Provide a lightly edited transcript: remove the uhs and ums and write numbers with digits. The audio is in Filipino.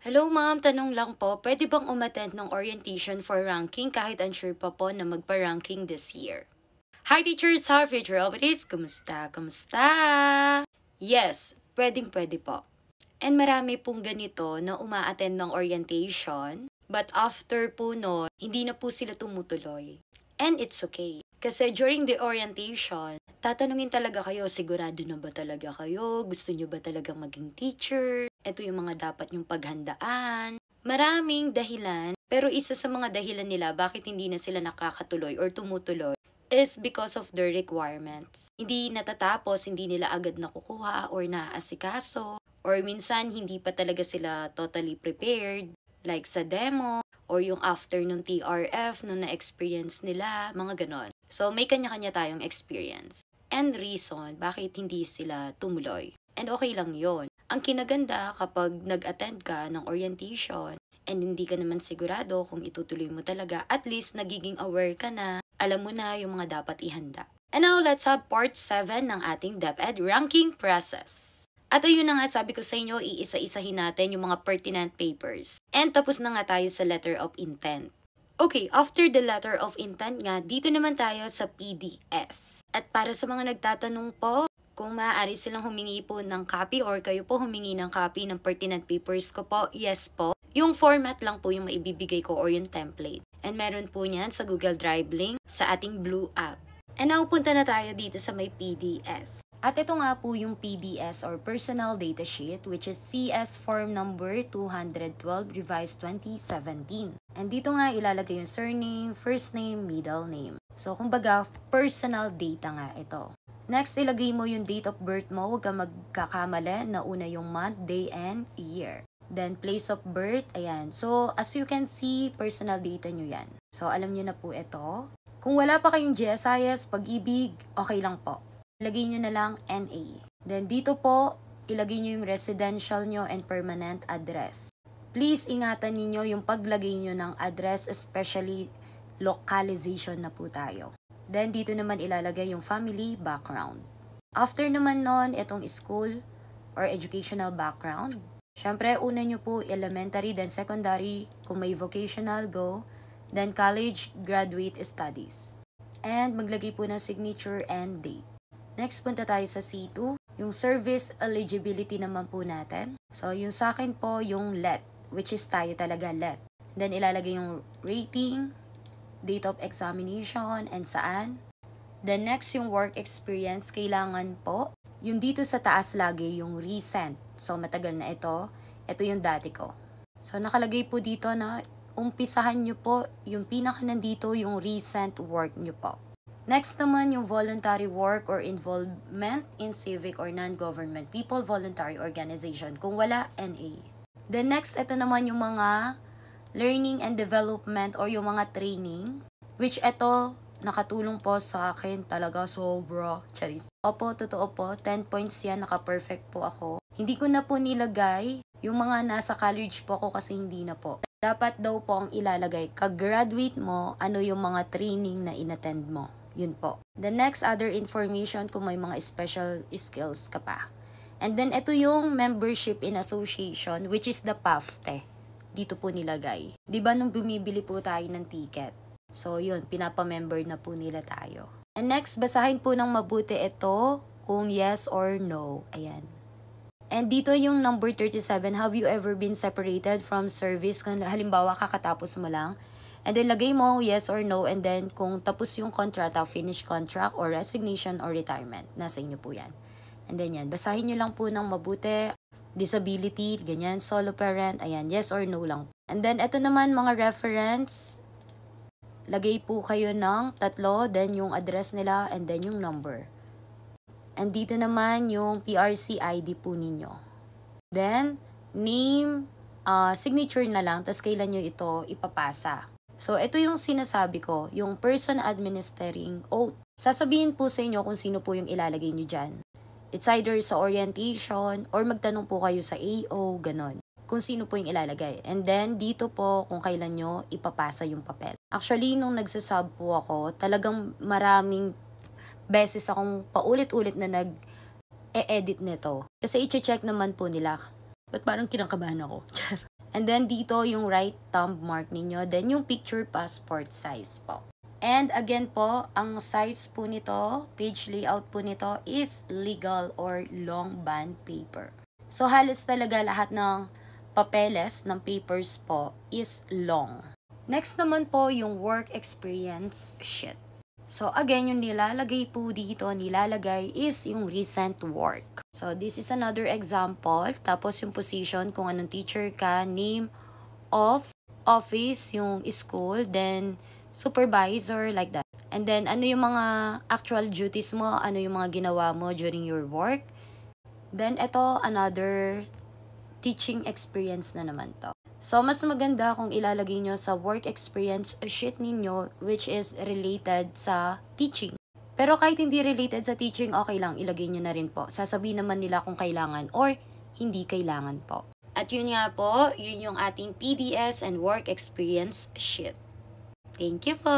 Hello ma'am, tanong lang po, pwede bang umattend ng orientation for ranking kahit unsure pa po na magpa-ranking this year? Hi teachers, how future Albertis? Kumusta? Kumusta? Yes, pwedeng-pwede po. And marami pong ganito na uma-attend ng orientation, but after po no, hindi na po sila tumutuloy. And it's okay. Kasi during the orientation, tatanungin talaga kayo, sigurado na ba talaga kayo? Gusto nyo ba talagang maging teacher? Ito yung mga dapat yung paghandaan. Maraming dahilan, pero isa sa mga dahilan nila bakit hindi na sila nakakatuloy or tumutuloy is because of their requirements. Hindi natatapos, hindi nila agad nakukuha or naaasikaso, or minsan hindi pa talaga sila totally prepared, like sa demo, or yung after nung TRF, nung na-experience nila, mga ganon. So, may kanya-kanya tayong experience. And reason, bakit hindi sila tumuloy. And okay lang yon. Ang kinaganda kapag nag-attend ka ng orientation and hindi ka naman sigurado kung itutuloy mo talaga, at least nagiging aware ka na, alam mo na yung mga dapat ihanda. And now, let's have part 7 ng ating DepEd ranking process. At ayun na nga, sabi ko sa inyo, iisa-isahin natin yung mga pertinent papers. And tapos na nga tayo sa letter of intent. Okay, after the letter of intent nga, dito naman tayo sa PDS. At para sa mga nagtatanong po, kung maaari silang humingi po ng copy or kayo po humingi ng copy ng pertinent papers ko po, yes po. Yung format lang po yung maibibigay ko or yung template. And meron po niyan sa Google Drive link sa ating Blue app. And now, punta na tayo dito sa may PDS. At ito nga po yung PDS or Personal Data Sheet, which is CS Form Number 212 Revised 2017. And dito nga ilalagay yung surname, first name, middle name. So kumbaga, personal data nga ito. Next, ilagay mo yung date of birth mo. Huwag kang magkakamali na una yung month, day, and year. Then, place of birth, ayan. So, as you can see, personal data nyo yan. So, alam nyo na po ito. Kung wala pa kayong GSIS, pag-ibig, okay lang po. Ilagay nyo na lang NA. Then, dito po, ilagay nyo yung residential nyo and permanent address. Please, ingatan niyo yung paglagay nyo ng address, especially localization na po tayo. Then, dito naman ilalagay yung family background. After naman nun, itong school or educational background. Siyempre, una nyo po elementary, then secondary, kung may vocational, go. Then, college, graduate studies. And, maglagay po ng signature and date. Next, punta tayo sa C2. Yung service eligibility naman po natin. So, yung sa akin po, yung LET, which is tayo talaga LET. Then, ilalagay yung rating, date of examination, and saan. Then next, yung work experience, kailangan po, yung dito sa taas lagi, yung recent. So, matagal na ito. Ito yung dati ko. So, nakalagay po dito na umpisahan nyo po, yung pinaka nandito, yung recent work nyo po. Next naman, yung voluntary work or involvement in civic or non-government people voluntary organization. Kung wala, NA. Then next, ito naman yung mga learning and development or yung mga training, which ito, nakatulong po sa akin talaga sobra. Charis. Opo, totoo po, 10 points yan, naka-perfect po ako. Hindi ko na po nilagay yung mga nasa college po ako kasi hindi na po. Dapat daw po ang ilalagay, kag-graduate mo, ano yung mga training na inattend mo. Yun po. The next, other information kung may mga special skills ka pa. And then, ito yung membership in association, which is the PAFTE. Dito po nilagay. Diba nung bumibili po tayo ng ticket? So, yun, pinapamember na po nila tayo. And next, basahin po ng mabuti ito kung yes or no. Ayan. And dito yung number 37, have you ever been separated from service? Kung halimbawa, kakatapos mo lang. And then, lagay mo yes or no. And then, kung tapos yung contract, finish contract or resignation or retirement. Nasa inyo po yan. And then yan, basahin nyo lang po ng mabuti. Disability, ganyan, solo parent, ayan, yes or no lang. And then, ito naman mga reference, lagay po kayo ng 3, then yung address nila, and then yung number. And dito naman yung PRC ID po ninyo. Then, name, signature na lang, tas kailan nyo ito ipapasa. So, ito yung sinasabi ko, yung person administering oath. Sasabihin po sa inyo kung sino po yung ilalagay nyo dyan. It's either sa orientation or magtanong po kayo sa AO, ganon. Kung sino po yung ilalagay. And then, dito po kung kailan nyo ipapasa yung papel. Actually, nung nagsasub po ako, talagang maraming beses akong paulit-ulit na nag-e-edit nito. Kasi i-check naman po nila. Ba't parang kinakabahan ako? And then dito yung right thumb mark ninyo. Then yung picture passport size po. And again po, ang size po nito, page layout po nito is legal or long band paper. So halos talaga lahat ng papeles ng papers po is long. Next naman po yung work experience sheet. So again, yung nilalagay po dito, is yung recent work. So this is another example. Tapos yung position, kung anong teacher ka, name of office, yung school, then supervisor, like that. And then ano yung mga actual duties mo, ano yung mga ginawa mo during your work. Then ito, another teaching experience na naman to. So, mas maganda kung ilalagay nyo sa work experience sheet ninyo which is related sa teaching. Pero kahit hindi related sa teaching, okay lang, ilagay nyo na rin po. Sasabihin naman nila kung kailangan or hindi kailangan po. At yun nga po, yun yung ating PDS and work experience sheet. Thank you po!